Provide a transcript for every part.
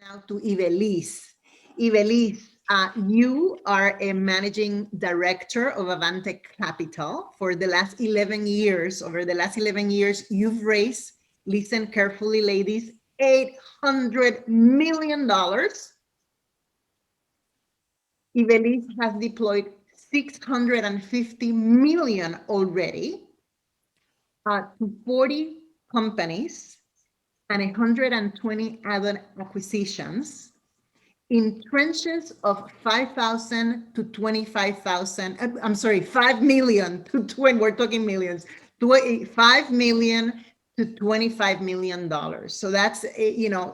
Now to Ivelisse. Ivelisse, you are a managing director of Avante Capital. For the last 11 years, over the last 11 years, you've raised, listen carefully, ladies, $800 million. Ivelisse has deployed 650 million already to 40 companies and 120 other acquisitions in tranches of 5,000 to 25,000. I'm sorry, 5 million to 20, we're talking millions, 5 million to $25 million. So that's,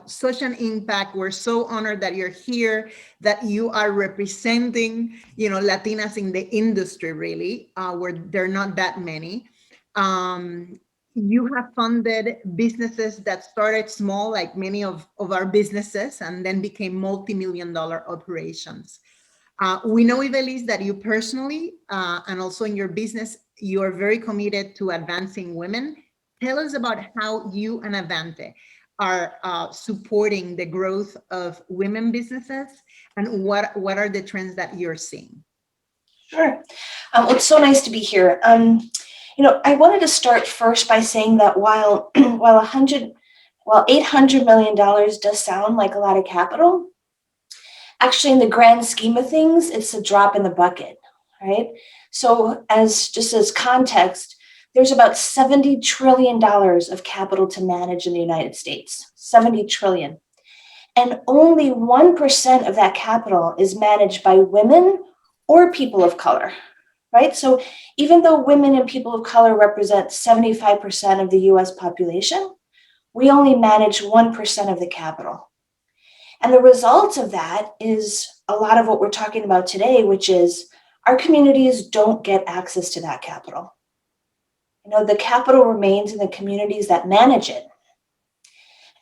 such an impact. We're so honored that you're here, that you are representing, Latinas in the industry, really, where there are not that many. You have funded businesses that started small, like many of our businesses, and then became multi-million-dollar operations. We know, Ivelisse, that you personally and also in your business, you are very committed to advancing women. Tell us about how you and Avante are supporting the growth of women businesses, and what are the trends that you're seeing? Sure. Well, it's so nice to be here. I wanted to start first by saying that while $800 million does sound like a lot of capital, actually in the grand scheme of things, it's a drop in the bucket, right? So as context, there's about $70 trillion of capital to manage in the United States, 70 trillion. And only 1% of that capital is managed by women or people of color, right? So even though women and people of color represent 75% of the US population, we only manage 1% of the capital. And the result of that is a lot of what we're talking about today, which is our communities don't get access to that capital. The capital remains in the communities that manage it.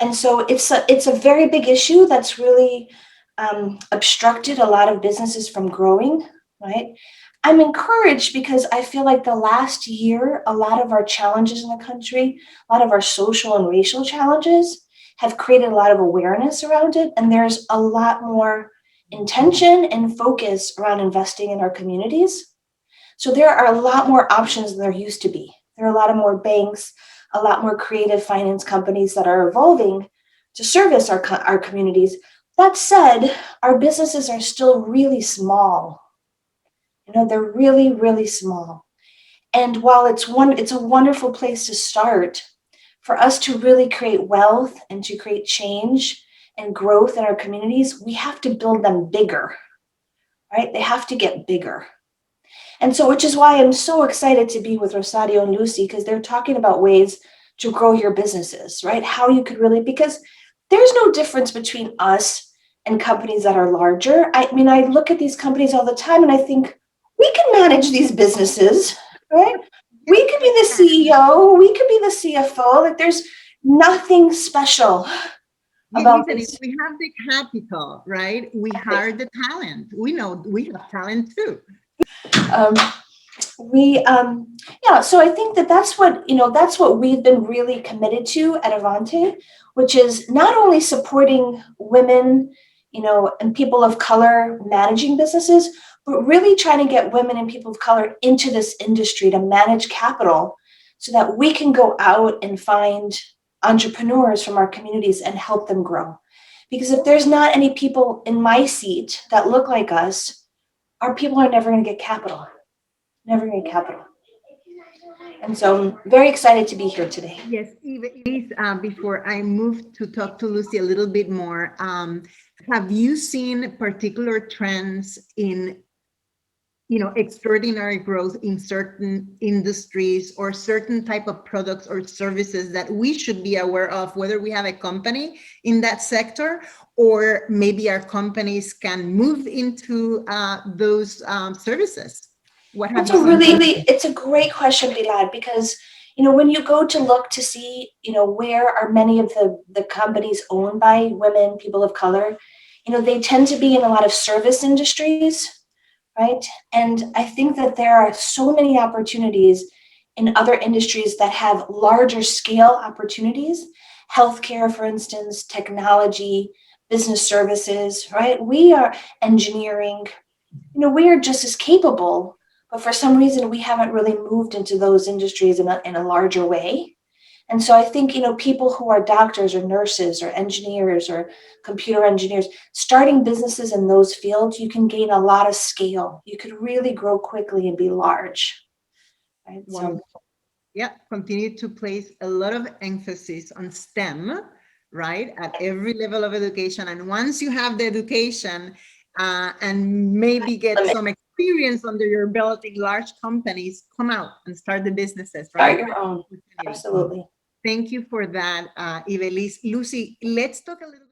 And so it's a very big issue that's really obstructed a lot of businesses from growing, right? I'm encouraged because I feel like the last year, a lot of our challenges in the country, a lot of our social and racial challenges have created a lot of awareness around it. And there's a lot more intention and focus around investing in our communities. So there are a lot more options than there used to be. There are a lot of more banks, a lot more creative finance companies that are evolving to service our communities. That said, our businesses are still really small. They're really, really small. And while it's a wonderful place to start, for us to really create wealth and to create change and growth in our communities, we have to build them bigger, right? They have to get bigger. And so, which is why I'm so excited to be with Rosario and Lucy, because they're talking about ways to grow your businesses, right? How you could really, because there's no difference between us and companies that are larger. I mean, I look at these companies all the time and I think, we can manage these businesses, right? We could be the CEO, we could be the CFO. Like, there's nothing special about this. We have the capital, right? We hire the talent. We know we have talent too. So I think that's what we've been really committed to at Avante, which is not only supporting women, and people of color managing businesses, but really trying to get women and people of color into this industry to manage capital so that we can go out and find entrepreneurs from our communities and help them grow. Because if there's not any people in my seat that look like us, our people are never going to get capital. Never going to get capital. And so I'm very excited to be here today. Yes, Ivelisse, before I move to talk to Lucy a little bit more, have you seen particular trends in, extraordinary growth in certain industries or certain type of products or services that we should be aware of, whether we have a company in that sector, or maybe our companies can move into those services? It's a great question, Bilal, because, when you go to look to see, where are many of the companies owned by women, people of color, they tend to be in a lot of service industries, right? And I think that there are so many opportunities in other industries that have larger scale opportunities, healthcare, for instance, technology, business services, right? We are engineering, we are just as capable, but for some reason we haven't really moved into those industries in a larger way. And so I think, people who are doctors or nurses or engineers or computer engineers, starting businesses in those fields, you can gain a lot of scale. You could really grow quickly and be large. Right? Wonderful. Yeah, continue to place a lot of emphasis on STEM, right, at every level of education. And once you have the education and maybe get some experience under your belt in large companies, come out and start the businesses, right? Start your own. Absolutely. Thank you for that, Ivelisse. Lucy, let's talk a little